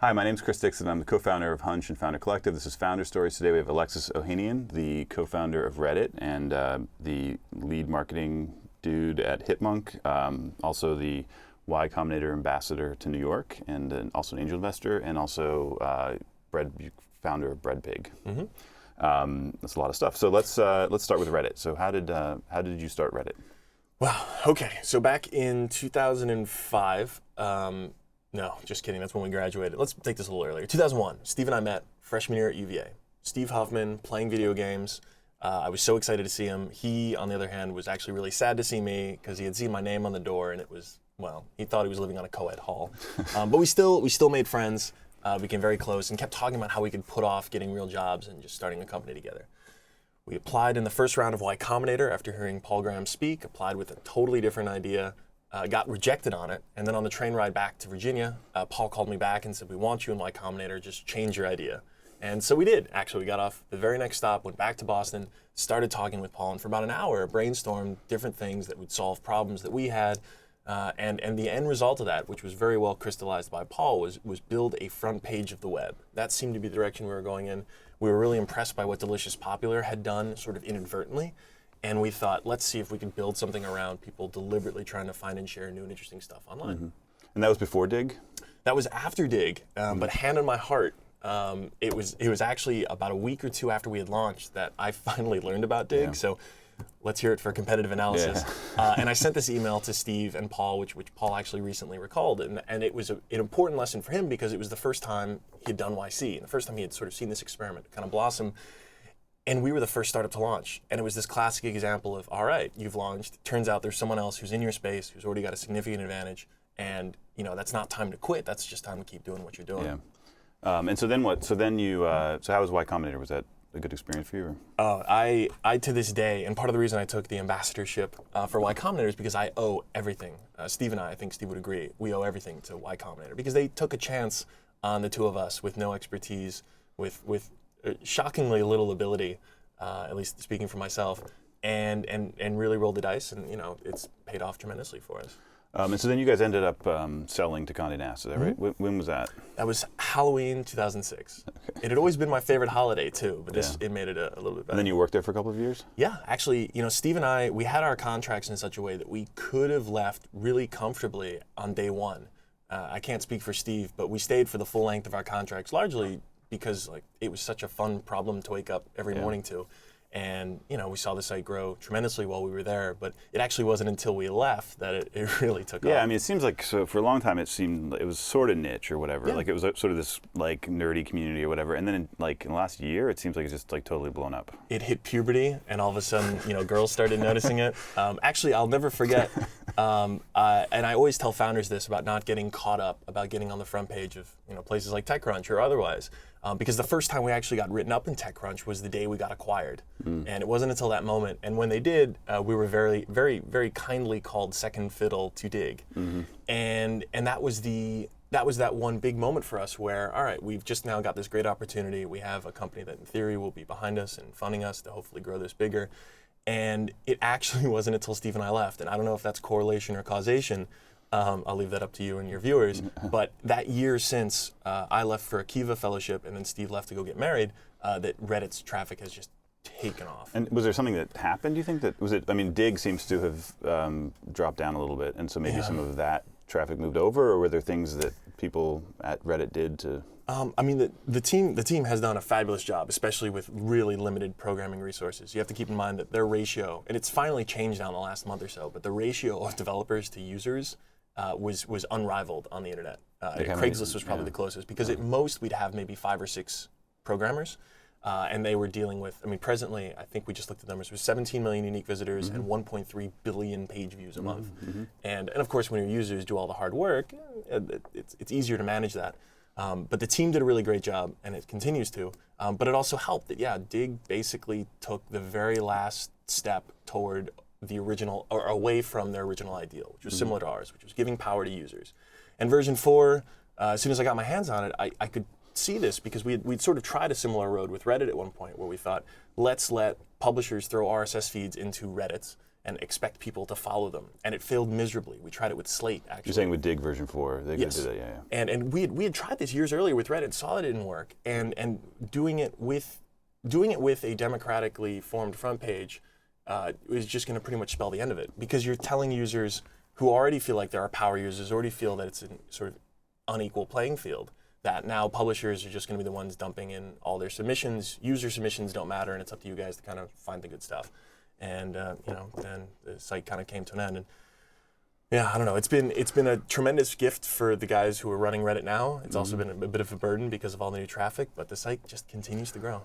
Hi, my name is Chris Dixon. I'm the co-founder of Hunch and Founder Collective. This is Founder Stories. Today we have Alexis Ohanian, the co-founder of Reddit and the lead marketing dude at Hipmunk, also the Y Combinator ambassador to New York, and also an angel investor, and also founder of Breadpig. That's a lot of stuff. So let's start with Reddit. So how did you start Reddit? Wow. Okay. So back in 2005. No, just kidding. That's when we graduated. Let's take this a little earlier. 2001. Steve and I met freshman year at UVA. Steve Huffman playing video games. I was so excited to see him. He, on the other hand, was actually really sad to see me because he had seen my name on the door, and it was, well, he thought he was living on a co-ed hall. But we still made friends, became very close, and kept talking about how we could put off getting real jobs and just starting a company together. We applied in the first round of Y Combinator after hearing Paul Graham speak, applied with a totally different idea, got rejected on it, and then on the train ride back to Virginia, Paul called me back and said, "We want you in Y Combinator, just change your idea." And so we did. Actually, we got off the very next stop, went back to Boston, started talking with Paul, and for about an hour, brainstormed different things that would solve problems that we had. And the end result of that, which was very well crystallized by Paul, was build a front page of the web. That seemed to be the direction we were going in. We were really impressed by what Delicious Popular had done sort of inadvertently. And we thought, let's see if we can build something around people deliberately trying to find and share new and interesting stuff online. Mm-hmm. And that was before Dig? That was after Dig, but hand on my heart, it was actually about a week or two after we had launched that I finally learned about Dig. Yeah. So let's hear it for competitive analysis. Yeah. And I sent this email to Steve and Paul, which Paul actually recently recalled. And it was an important lesson for him because it was the first time he had done YC, and the first time he had sort of seen this experiment kind of blossom. And we were the first startup to launch. And it was this classic example of, all right, you've launched. Turns out there's someone else who's in your space, who's already got a significant advantage. And that's not time to quit. That's just time to keep doing what you're doing. Yeah. And so then what? So then so how was Y Combinator? Was that a good experience for you? Or? I to this day, and part of the reason I took the ambassadorship for Y Combinator is because I owe everything. Steve and I think Steve would agree, we owe everything to Y Combinator because they took a chance on the two of us with no expertise, with shockingly little ability, at least speaking for myself, and really rolled the dice, and it's paid off tremendously for us. And so then you guys ended up selling to Condé Nast, is that right? When was that? That was Halloween 2006. Okay. It had always been my favorite holiday too, but it made it a little bit better. And then you worked there for a couple of years? Yeah, actually, Steve and I, we had our contracts in such a way that we could have left really comfortably on day one. I can't speak for Steve, but we stayed for the full length of our contracts, largely because it was such a fun problem to wake up every morning to. And we saw the site grow tremendously while we were there, but it actually wasn't until we left that it really took off. Yeah, I mean, it seems like for a long time it seemed it was sort of niche or whatever. Yeah. Like it was sort of this nerdy community or whatever. And then in the last year, it seems like it's just totally blown up. It hit puberty, and all of a sudden, girls started noticing it. Actually, I'll never forget. And I always tell founders this about not getting caught up about getting on the front page of places like TechCrunch or otherwise. Because the first time we actually got written up in TechCrunch was the day we got acquired. And it wasn't until that moment. And when they did, we were very, very, very kindly called second fiddle to Dig. And that was that one big moment for us where, all right, we've just now got this great opportunity. We have a company that in theory will be behind us and funding us to hopefully grow this bigger. And it actually wasn't until Steve and I left. And I don't know if that's correlation or causation. I'll leave that up to you and your viewers. But that year since I left for a Kiva fellowship and then Steve left to go get married, that Reddit's traffic has just taken off. And was there something that happened, do you think? Dig seems to have dropped down a little bit, and so maybe some of that traffic moved over, or were there things that people at Reddit did to... The team has done a fabulous job, especially with really limited programming resources. You have to keep in mind that their ratio, and it's finally changed now in the last month or so, but the ratio of developers to users was unrivaled on the internet. Craigslist was probably the closest, because at most we'd have maybe 5 or 6 programmers, and they were dealing with, presently, I think we just looked at numbers, it was 17 million unique visitors and 1.3 billion page views a month. And of course, when your users do all the hard work, it's easier to manage that. But the team did a really great job, and it continues to. But it also helped that, Dig basically took the very last step toward the original, or away from their original ideal, which was similar to ours, which was giving power to users. And version 4, as soon as I got my hands on it, I could see this because we'd sort of tried a similar road with Reddit at one point, where we thought, let's let publishers throw RSS feeds into Reddits, and expect people to follow them. And it failed miserably. We tried it with Slate, actually. You're saying with Dig version 4, they Yes. could do that, yeah. And we had tried this years earlier with Reddit, saw it didn't work, and doing it with a democratically formed front page is just going to pretty much spell the end of it, because you're telling users who already feel like there are power users, already feel that it's a sort of unequal playing field, that now publishers are just going to be the ones dumping in all their submissions. User submissions don't matter, and it's up to you guys to kind of find the good stuff. And then the site kind of came to an end. And yeah, I don't know. It's been a tremendous gift for the guys who are running Reddit now. It's also been a bit of a burden because of all the new traffic, but the site just continues to grow.